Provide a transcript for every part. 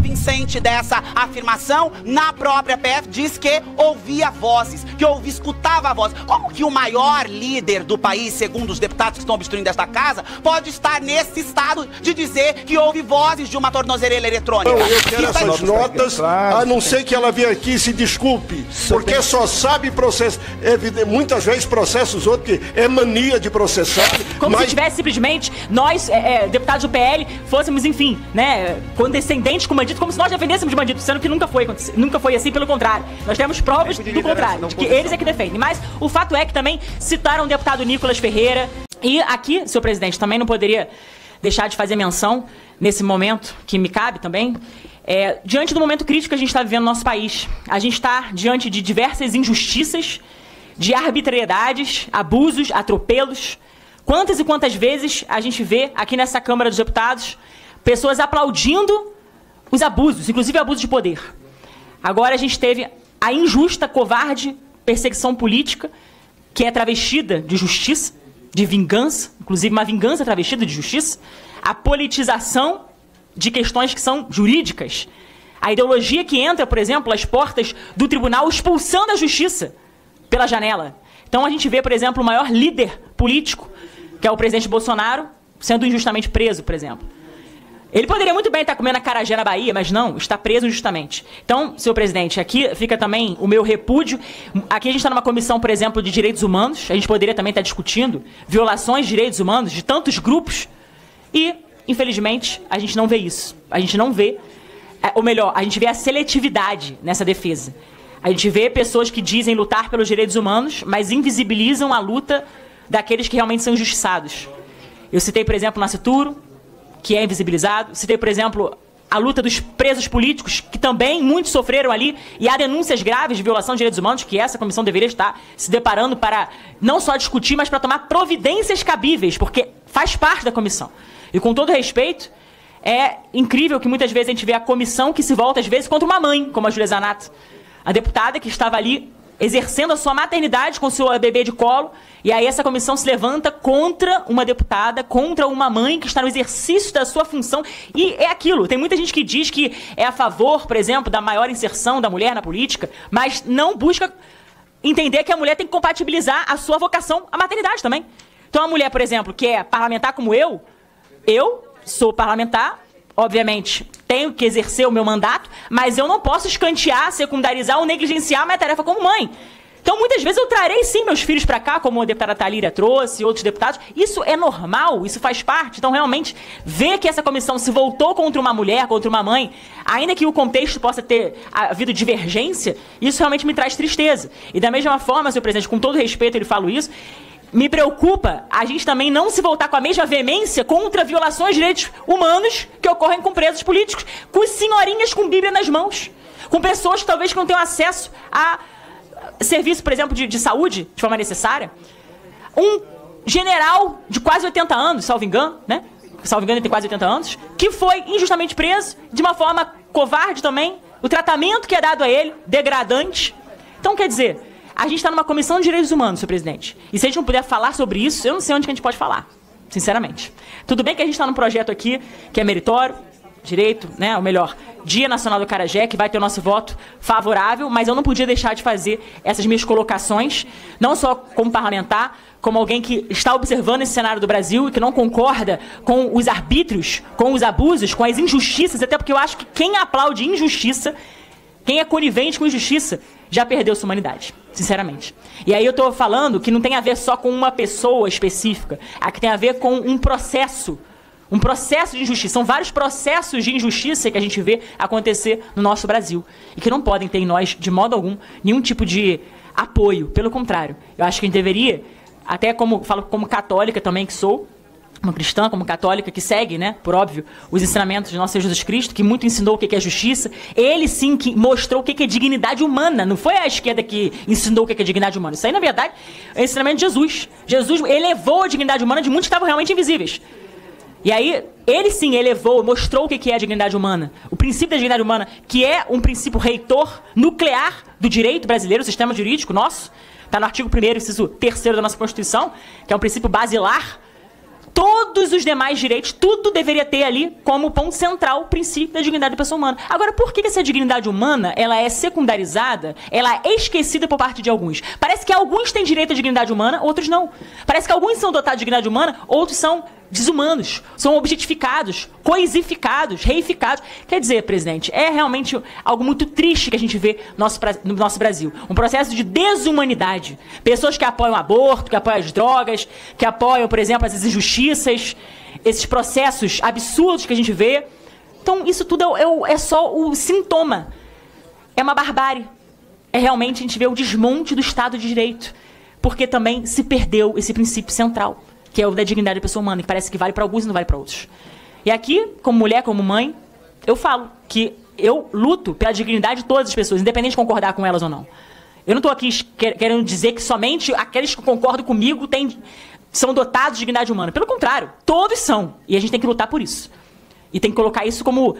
convincente dessa afirmação, na própria PF diz que ouvia vozes, que escutava vozes. Como que o maior líder do país, segundo os deputados que estão obstruindo esta casa, pode estar nesse estado de dizer que ouve vozes de uma tornozeleira eletrônica? Não, eu quero essas notas, a não ser que ela venha aqui e se desculpe, porque só sabe processar, muitas vezes processa os outros, que é mania de processar. Como se tivesse simplesmente nós, deputados do PL, fôssemos, enfim, né, condescendentes com bandidos, como se nós defendêssemos bandidos, sendo que nunca foi assim, pelo contrário. Nós temos provas do contrário, de que eles é que defendem. Mas o fato é que também citaram o deputado Nicolas Ferreira. E aqui, senhor presidente, também não poderia deixar de fazer menção, nesse momento que me cabe também, diante do momento crítico que a gente está vivendo no nosso país. A gente está diante de diversas injustiças, de arbitrariedades, abusos, atropelos. Quantas e quantas vezes a gente vê aqui nessa Câmara dos Deputados pessoas aplaudindo os abusos, inclusive abusos de poder. Agora a gente teve a injusta, covarde perseguição política, que é travestida de justiça, de vingança, inclusive uma vingança travestida de justiça, a politização de questões que são jurídicas, a ideologia que entra, por exemplo, às portas do tribunal expulsando a justiça pela janela. Então a gente vê, por exemplo, o maior líder político, que é o presidente Bolsonaro, sendo injustamente preso, por exemplo. Ele poderia muito bem estar comendo acarajé na Bahia, mas não, está preso injustamente. Então, senhor presidente, aqui fica também o meu repúdio. Aqui a gente está numa comissão, por exemplo, de direitos humanos. A gente poderia também estar discutindo violações de direitos humanos de tantos grupos. E, infelizmente, a gente não vê isso. A gente não vê, ou melhor, a gente vê a seletividade nessa defesa. A gente vê pessoas que dizem lutar pelos direitos humanos, mas invisibilizam a luta daqueles que realmente são injustiçados. Eu citei, por exemplo, o Nascituro, que é invisibilizado. Citei, por exemplo, a luta dos presos políticos, que também muitos sofreram ali, e há denúncias graves de violação de direitos humanos, que essa comissão deveria estar se deparando para não só discutir, mas para tomar providências cabíveis, porque faz parte da comissão. E com todo respeito, é incrível que muitas vezes a gente vê a comissão que se volta, às vezes, contra uma mãe, como a Júlia Zanato, a deputada que estava ali exercendo a sua maternidade com seu bebê de colo, e aí essa comissão se levanta contra uma deputada, contra uma mãe que está no exercício da sua função. E é aquilo, tem muita gente que diz que é a favor, por exemplo, da maior inserção da mulher na política, mas não busca entender que a mulher tem que compatibilizar a sua vocação à maternidade também. Então a mulher, por exemplo, que é parlamentar como eu sou parlamentar, obviamente, tenho que exercer o meu mandato, mas eu não posso escantear, secundarizar ou negligenciar a minha tarefa como mãe. Então, muitas vezes eu trarei, sim, meus filhos para cá, como a deputada Thalíria trouxe e outros deputados. Isso é normal, isso faz parte. Então, realmente, ver que essa comissão se voltou contra uma mulher, contra uma mãe, ainda que o contexto possa ter havido divergência, isso realmente me traz tristeza. E da mesma forma, senhor presidente, com todo respeito, eu falo isso, me preocupa a gente também não se voltar com a mesma veemência contra violações de direitos humanos que ocorrem com presos políticos, com senhorinhas com Bíblia nas mãos, com pessoas que talvez não tenham acesso a serviço, por exemplo, de saúde de forma necessária. Um general de quase 80 anos, salvo engano, né? Salvo engano, ele tem quase 80 anos, que foi injustamente preso, de uma forma covarde também, o tratamento que é dado a ele, degradante. Então, quer dizer, a gente está numa comissão de direitos humanos, senhor presidente. E se a gente não puder falar sobre isso, eu não sei onde que a gente pode falar, sinceramente. Tudo bem que a gente está num projeto aqui que é meritório, direito, né, ou melhor, Dia Nacional do Acarajé, que vai ter o nosso voto favorável, mas eu não podia deixar de fazer essas minhas colocações, não só como parlamentar, como alguém que está observando esse cenário do Brasil e que não concorda com os arbítrios, com os abusos, com as injustiças, até porque eu acho que quem aplaude injustiça, quem é conivente com injustiça, já perdeu sua humanidade, sinceramente. E aí eu estou falando que não tem a ver só com uma pessoa específica, aqui tem a ver com um processo de injustiça. São vários processos de injustiça que a gente vê acontecer no nosso Brasil e que não podem ter em nós, de modo algum, nenhum tipo de apoio. Pelo contrário, eu acho que a gente deveria, até falo como católica também que sou, como cristã, como católica, que segue, né, por óbvio, os ensinamentos de nosso Senhor Jesus Cristo, que muito ensinou o que é justiça. Ele, sim, que mostrou o que é dignidade humana. Não foi a esquerda que ensinou o que é dignidade humana. Isso aí, na verdade, é o ensinamento de Jesus. Jesus elevou a dignidade humana de muitos que estavam realmente invisíveis. E aí, ele, sim, elevou, mostrou o que é a dignidade humana. O princípio da dignidade humana, que é um princípio reitor, nuclear do direito brasileiro, o sistema jurídico nosso. Está no artigo 1º, inciso 3º da nossa Constituição, que é um princípio basilar, todos os demais direitos, tudo deveria ter ali como ponto central o princípio da dignidade da pessoa humana. Agora, por que essa dignidade humana ela é secundarizada, ela é esquecida por parte de alguns? Parece que alguns têm direito à dignidade humana, outros não. Parece que alguns são dotados de dignidade humana, outros são desumanos, são objetificados, coisificados, reificados. Quer dizer, presidente, é realmente algo muito triste que a gente vê no nosso Brasil. Um processo de desumanidade. Pessoas que apoiam o aborto, que apoiam as drogas, que apoiam, por exemplo, as injustiças, esses processos absurdos que a gente vê. Então, isso tudo é só o sintoma. É uma barbárie. É realmente, a gente vê o desmonte do Estado de Direito. Porque também se perdeu esse princípio central, que é o da dignidade da pessoa humana, que parece que vale para alguns e não vale para outros. E aqui, como mulher, como mãe, eu falo que eu luto pela dignidade de todas as pessoas, independente de concordar com elas ou não. Eu não estou aqui querendo dizer que somente aqueles que concordam comigo são dotados de dignidade humana. Pelo contrário, todos são. E a gente tem que lutar por isso. E tem que colocar isso como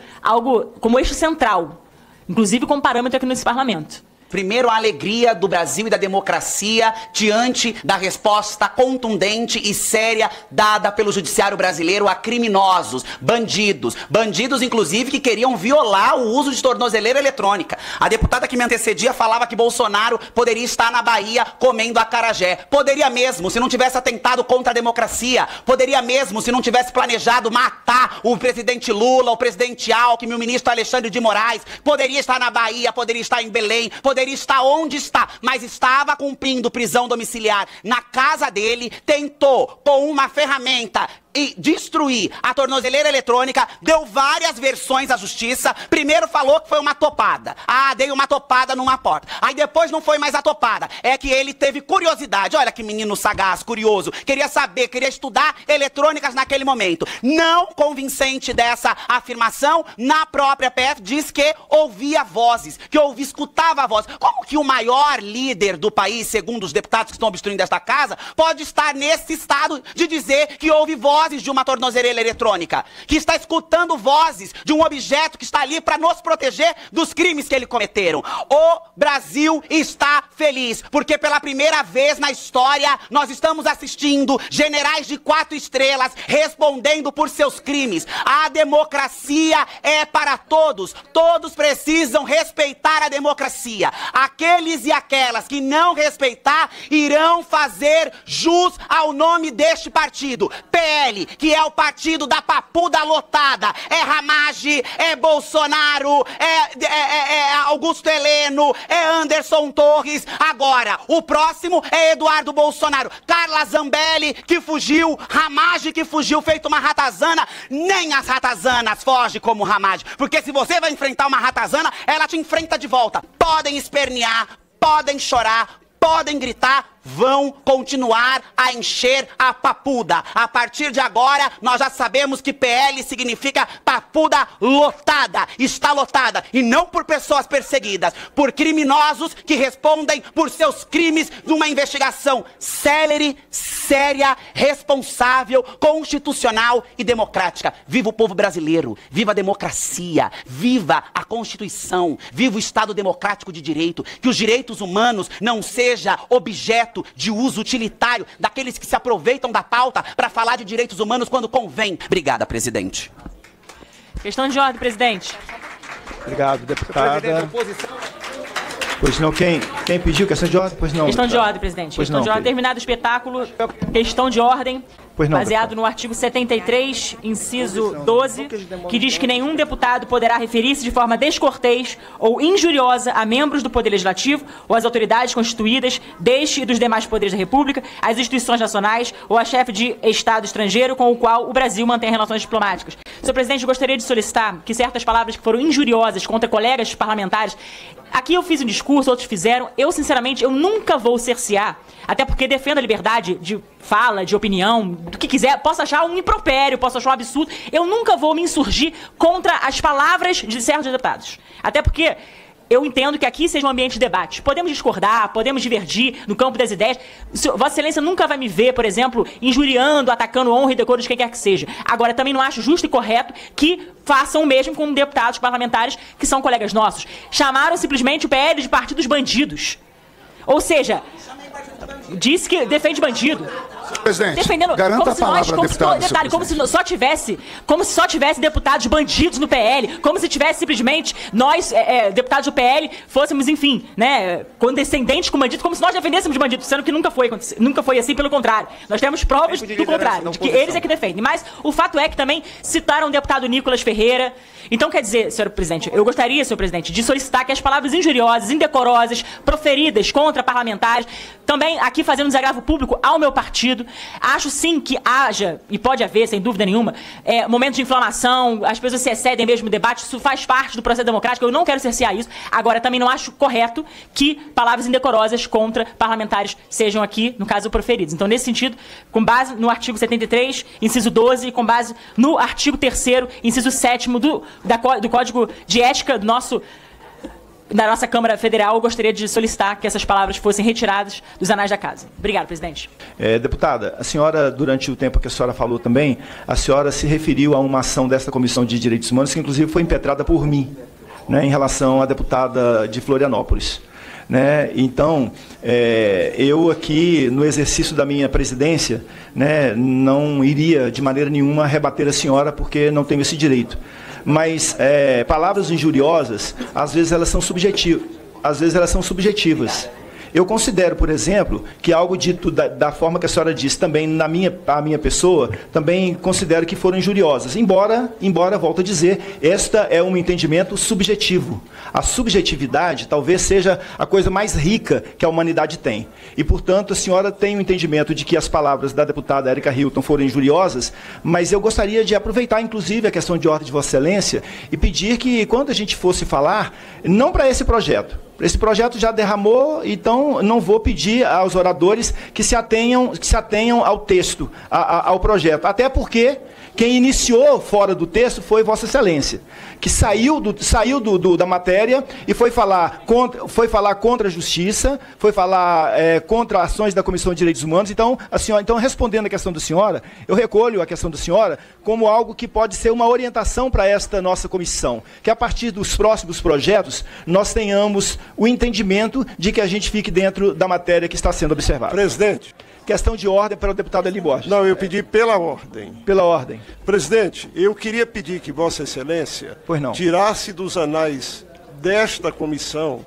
eixo central, inclusive como parâmetro aqui nesse parlamento. Primeiro, a alegria do Brasil e da democracia diante da resposta contundente e séria dada pelo judiciário brasileiro a criminosos, bandidos, inclusive, que queriam violar o uso de tornozeleira eletrônica. A deputada que me antecedia falava que Bolsonaro poderia estar na Bahia comendo acarajé. Poderia mesmo, se não tivesse atentado contra a democracia. Poderia mesmo, se não tivesse planejado matar o presidente Lula, o presidente Alckmin, o ministro Alexandre de Moraes. Poderia estar na Bahia, poderia estar em Belém, poderia estar onde está, mas estava cumprindo prisão domiciliar na casa dele, tentou com uma ferramenta e destruir a tornozeleira eletrônica, deu várias versões à justiça. Primeiro falou que foi uma topada. Ah, dei uma topada numa porta. Aí depois não foi mais a topada. É que ele teve curiosidade. Olha que menino sagaz, curioso. Queria saber, queria estudar eletrônicas naquele momento. Não convincente dessa afirmação, na própria PF diz que ouvia vozes, que escutava vozes. Como que o maior líder do país, segundo os deputados que estão obstruindo esta casa, pode estar nesse estado de dizer que ouve vozes de uma tornozeleira eletrônica, que está escutando vozes de um objeto que está ali para nos proteger dos crimes que ele cometeram? O Brasil está feliz, porque pela primeira vez na história nós estamos assistindo generais de 4 estrelas respondendo por seus crimes. A democracia é para todos. Todos precisam respeitar a democracia. Aqueles e aquelas que não respeitar irão fazer jus ao nome deste partido, PL, que é o partido da papuda lotada. É Ramage, é Bolsonaro, é Augusto Heleno, é Anderson Torres. Agora, o próximo é Eduardo Bolsonaro. Carla Zambelli, que fugiu, Ramage, que fugiu, feito uma ratazana. Nem as ratazanas fogem como Ramage, porque se você vai enfrentar uma ratazana, ela te enfrenta de volta. Podem espernear, podem chorar, podem gritar, vão continuar a encher a papuda. A partir de agora, nós já sabemos que PL significa papuda lotada. Está lotada. E não por pessoas perseguidas, por criminosos que respondem por seus crimes numa investigação célere, séria, responsável, constitucional e democrática. Viva o povo brasileiro. Viva a democracia. Viva a Constituição. Viva o Estado democrático de direito. Que os direitos humanos não seja objeto de uso utilitário daqueles que se aproveitam da pauta para falar de direitos humanos quando convém. Obrigada, presidente. Questão de ordem, presidente. Obrigado, deputada. Pois não, quem pediu questão de ordem? Pois não. Questão de ordem, presidente. Pois questão não, de ordem. Terminado o espetáculo, questão de ordem. Pois não, baseado deputado. no artigo 73, inciso 12, que diz que nenhum deputado poderá referir-se de forma descortês ou injuriosa a membros do Poder Legislativo ou às autoridades constituídas deste e dos demais poderes da República, às instituições nacionais ou a chefe de Estado estrangeiro com o qual o Brasil mantém relações diplomáticas. Senhor presidente, eu gostaria de solicitar que certas palavras que foram injuriosas contra colegas parlamentares, aqui eu fiz um discurso, outros fizeram, eu sinceramente, eu nunca vou cercear, até porque defendo a liberdade de fala, de opinião, do que quiser, posso achar um impropério, posso achar um absurdo, eu nunca vou me insurgir contra as palavras de certos deputados. Até porque eu entendo que aqui seja um ambiente de debate. Podemos discordar, podemos divergir no campo das ideias. Vossa Excelência nunca vai me ver, por exemplo, injuriando, atacando honra e decoro de quem quer que seja. Agora, também não acho justo e correto que façam o mesmo com deputados parlamentares que são colegas nossos. Chamaram simplesmente o PL de partidos bandidos. Ou seja, disse que defende bandido. Presidente, defendendo garanta como se a palavra, nós, como deputado, se, detalhe, como se só tivesse deputados bandidos no PL, como se tivesse simplesmente nós, deputados do PL, fôssemos, enfim, né, condescendentes com bandidos, como se nós defendêssemos bandidos, sendo que nunca foi assim, pelo contrário. Nós temos provas do contrário, de que eles é que defendem. Mas o fato é que também citaram o deputado Nicolas Ferreira. Então, quer dizer, senhor presidente, eu gostaria, senhor presidente, de solicitar que as palavras injuriosas, indecorosas, proferidas contra parlamentares, também aqui fazendo desagravo público ao meu partido, acho sim que haja, e pode haver, sem dúvida nenhuma, momentos de inflamação, as pessoas se excedem mesmo no debate, isso faz parte do processo democrático, eu não quero cercear isso. Agora, também não acho correto que palavras indecorosas contra parlamentares sejam aqui, no caso, proferidas. Então, nesse sentido, com base no artigo 73, inciso 12, e com base no artigo 3º, inciso 7º do Código de Ética da nossa Câmara Federal, eu gostaria de solicitar que essas palavras fossem retiradas dos anais da Casa. Obrigado, presidente. Deputada, a senhora, durante o tempo que a senhora falou também, a senhora se referiu a uma ação desta Comissão de Direitos Humanos, que inclusive foi impetrada por mim, né, em relação à deputada de Florianópolis. Né? Então, eu aqui, no exercício da minha presidência, né, não iria de maneira nenhuma rebater a senhora, porque não tenho esse direito. Mas palavras injuriosas, às vezes elas são subjetivas. Eu considero, por exemplo, que algo dito da forma que a senhora disse também a minha pessoa, também considero que foram injuriosas. Embora, volto a dizer, esta é um entendimento subjetivo. A subjetividade talvez seja a coisa mais rica que a humanidade tem. E, portanto, a senhora tem o entendimento de que as palavras da deputada Érica Hilton foram injuriosas, mas eu gostaria de aproveitar, inclusive, a questão de ordem de Vossa Excelência e pedir que, quando a gente fosse falar, não para esse projeto, esse projeto já derramou, então não vou pedir aos oradores que se atenham ao texto, ao projeto. Até porque quem iniciou fora do texto foi Vossa Excelência, que saiu da matéria e foi falar contra a justiça, foi falar contra ações da Comissão de Direitos Humanos. Então, respondendo a questão da senhora, eu recolho a questão da senhora como algo que pode ser uma orientação para esta nossa comissão, que a partir dos próximos projetos nós tenhamos o entendimento de que a gente fique dentro da matéria que está sendo observada. Presidente. Questão de ordem para o deputado Eli Borges. Não, eu pedi pela ordem. Pela ordem. Presidente, eu queria pedir que Vossa Excelência tirasse dos anais desta comissão,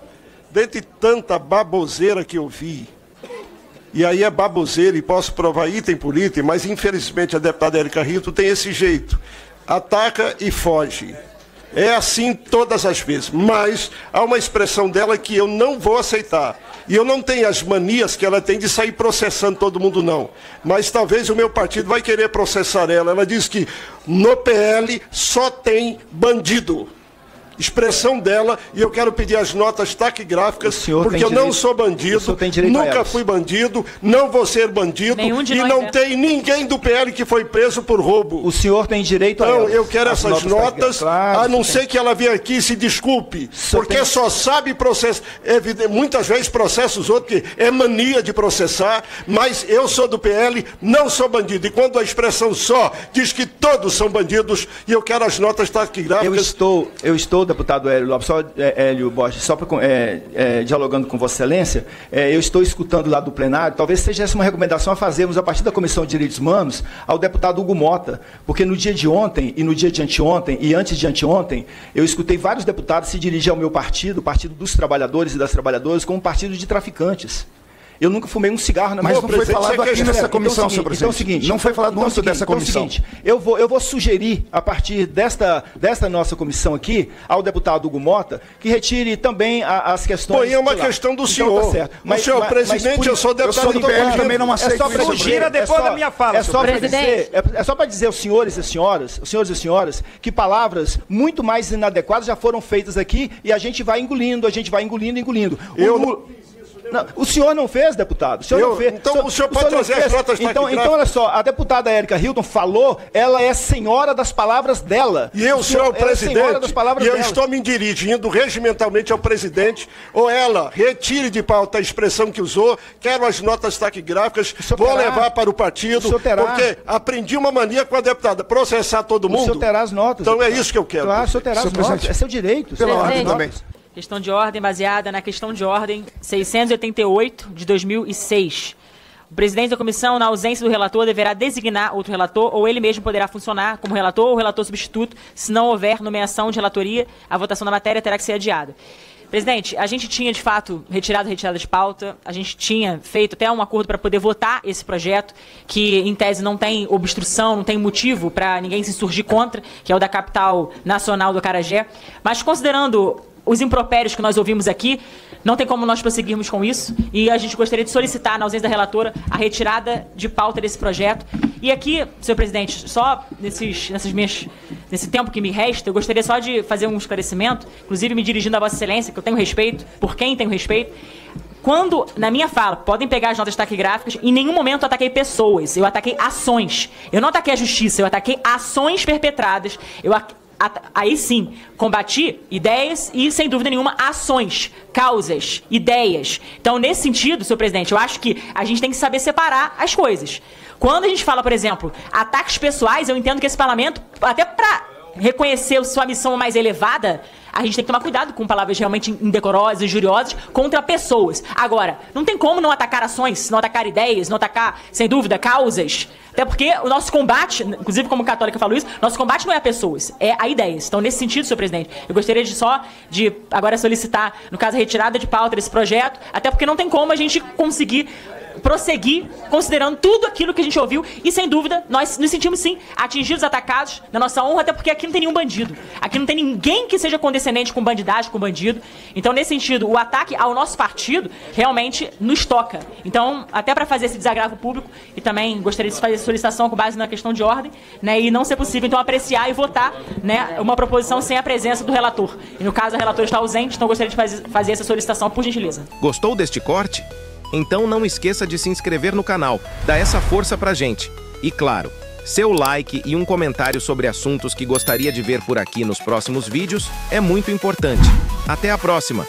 dentre tanta baboseira que eu vi, e aí é baboseira e posso provar item por item, mas infelizmente a deputada Érica Hilton tem esse jeito. Ataca e foge. É assim todas as vezes, mas há uma expressão dela que eu não vou aceitar. E eu não tenho as manias que ela tem de sair processando todo mundo, não. Mas talvez o meu partido vai querer processar ela. Ela diz que no PL só tem bandido. Expressão dela, e eu quero pedir as notas taquigráficas, porque eu não sou bandido, nunca fui bandido, não vou ser bandido, e não tem ninguém do PL que foi preso por roubo. O senhor tem direito a elas. Então, eu quero essas notas, a não ser que ela venha aqui e se desculpe, porque só sabe processar, muitas vezes processa os outros, que é mania de processar, mas eu sou do PL, não sou bandido, e quando a expressão só diz que todos são bandidos, e eu quero as notas taquigráficas. Eu estou, deputado Hélio Lopes, Hélio Borges, só para dialogando com Vossa Excelência, eu estou escutando lá do plenário, talvez seja essa uma recomendação a fazermos a partir da Comissão de Direitos Humanos ao deputado Hugo Mota, porque no dia de ontem e no dia de anteontem e antes de anteontem, eu escutei vários deputados se dirigir ao meu partido, o Partido dos Trabalhadores e das Trabalhadoras, como um partido de traficantes. Eu nunca fumei um cigarro na minha vida. Mas não foi falado aqui nessa comissão, senhor presidente. Então é o seguinte, não foi falado no âmbito dessa comissão. Então é o seguinte, eu vou sugerir, a partir desta nossa comissão aqui, ao deputado Hugo Mota, que retire também as questões... Põe uma questão do senhor. Então, tá certo. Mas, senhor presidente, eu sou deputado do PL, também não aceito isso. Sugira depois da minha fala, É só para dizer aos senhores e senhoras, que palavras muito mais inadequadas já foram feitas aqui e a gente vai engolindo. Não, o senhor não fez, deputado? O senhor não fez. Então o senhor pode trazer as notas taquigráficas. Então, olha só, a deputada Érica Hilton falou, ela é senhora das palavras dela. E eu sou o presidente, e eu estou me dirigindo regimentalmente ao presidente, ou ela retire de pauta a expressão que usou, quero as notas taquigráficas, vou levar para o partido, porque aprendi uma mania com a deputada, processar todo mundo. O senhor terá as notas. Então é isso que eu quero. Claro, o senhor terá as notas, é seu direito. Pela ordem também. Questão de ordem baseada na questão de ordem 688 de 2006. O presidente da comissão, na ausência do relator, deverá designar outro relator ou ele mesmo poderá funcionar como relator ou relator substituto. Se não houver nomeação de relatoria, a votação da matéria terá que ser adiada. Presidente, a gente tinha, de fato, retirada de pauta, a gente tinha feito até um acordo para poder votar esse projeto, que, em tese, não tem obstrução, não tem motivo para ninguém se insurgir contra, que é o da capital nacional do Acarajé. Mas, considerando os impropérios que nós ouvimos aqui, não tem como nós prosseguirmos com isso, e a gente gostaria de solicitar, na ausência da relatora, a retirada de pauta desse projeto. E aqui, senhor presidente, só nesse tempo que me resta, eu gostaria só de fazer um esclarecimento, inclusive me dirigindo a Vossa Excelência, que eu tenho respeito, por quem tenho respeito. Quando, na minha fala, podem pegar as notas taquigráficas, em nenhum momento eu ataquei pessoas, eu ataquei ações. Eu não ataquei a justiça, eu ataquei ações perpetradas, aí sim, combati ideias e, sem dúvida nenhuma, ações, causas, ideias. Então, nesse sentido, senhor presidente, eu acho que a gente tem que saber separar as coisas. Quando a gente fala, por exemplo, ataques pessoais, eu entendo que esse parlamento, até para reconhecer sua missão mais elevada, a gente tem que tomar cuidado com palavras realmente indecorosas, injuriosas contra pessoas. Agora, não tem como não atacar ações, não atacar ideias, não atacar, sem dúvida, causas. Até porque o nosso combate, inclusive como católica eu falo isso, nosso combate não é a pessoas, é a ideias. Então, nesse sentido, senhor presidente, eu gostaria de agora solicitar, no caso, a retirada de pauta desse projeto, até porque não tem como a gente conseguir prosseguir considerando tudo aquilo que a gente ouviu e, sem dúvida, nós nos sentimos, sim, atingidos, atacados na nossa honra, até porque aqui não tem nenhum bandido. Aqui não tem ninguém que seja condescendente com bandidagem, com bandido. Então, nesse sentido, o ataque ao nosso partido realmente nos toca. Então, até para fazer esse desagravo público, e também gostaria de fazer essa solicitação com base na questão de ordem, né, e não ser possível, então, apreciar e votar, né, uma proposição sem a presença do relator. E, no caso, a relatora está ausente, então gostaria de fazer essa solicitação, por gentileza. Gostou deste corte? Então não esqueça de se inscrever no canal, dá essa força pra gente. E claro, seu like e um comentário sobre assuntos que gostaria de ver por aqui nos próximos vídeos é muito importante. Até a próxima!